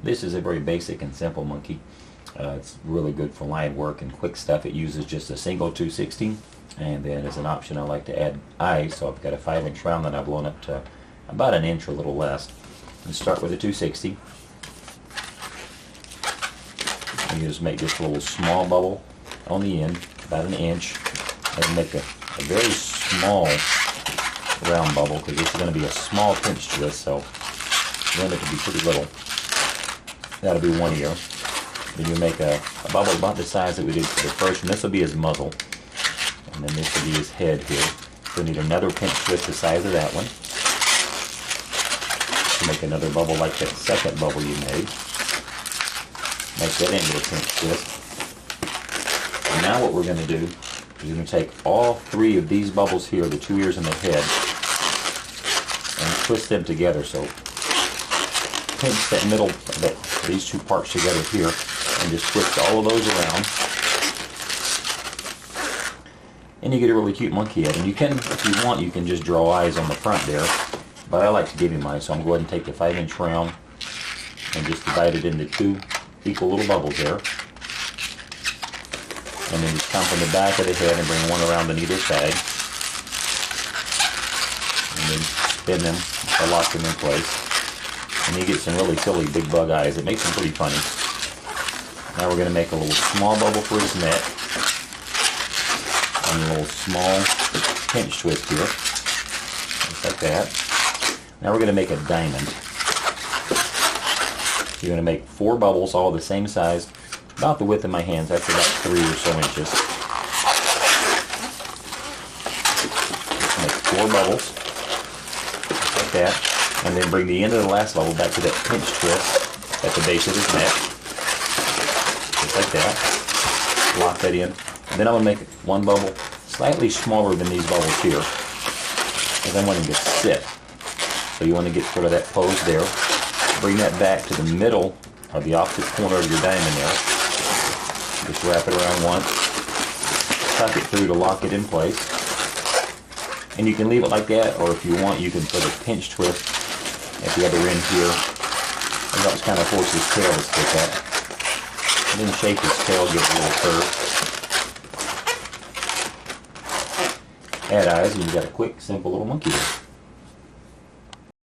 This is a very basic and simple monkey. It's really good for line work and quick stuff. It uses just a single 260, and then as an option I like to add eyes, so I've got a 5-inch round that I've blown up to about an inch or a little less. And start with a 260. And you just make just a little small bubble on the end, about an inch, and make a very small round bubble, because this is going to be a small pinch twist, so you want it to be pretty little. That'll be one ear. Then you make a bubble about the size that we did for the first one. This will be his muzzle, and then this will be his head here. So you need another pinch twist the size of that one. Make another bubble like that second bubble you made. Make that into a pinch twist. And now what we're going to do is you're going to take all three of these bubbles here, the two ears and the head, and twist them together. So pinch that middle, these two parts together here, and just twist all of those around. And you get a really cute monkey head. And you can, if you want, you can just draw eyes on the front there. But I like to give him eyes, so I'm going to go ahead and take the 5-inch round and just divide it into two equal little bubbles there. And then just come from the back of the head and bring one around on either side. And then spin them or lock them in place. And you get some really silly big bug eyes. It makes them pretty funny. Now we're going to make a little small bubble for his neck. And a little small pinch twist here. Just like that. Now we're going to make a diamond. You're going to make 4 bubbles, all the same size, about the width of my hands. That's about 3 or so inches. Make 4 bubbles, just like that, and then bring the end of the last bubble back to that pinch twist at the base of his neck, just like that. Lock that in, and then I'm going to make one bubble slightly smaller than these bubbles here, because I want him to sit. So you want to get sort of that pose there. Bring that back to the middle of the opposite corner of your diamond there. Just wrap it around once. Tuck it through to lock it in place. And you can leave it like that, or if you want, you can put a pinch twist at the other end here. And that kind of force his tail to stick up. And then shape his tail, give it a little curve. Add eyes, and you've got a quick, simple little monkey there.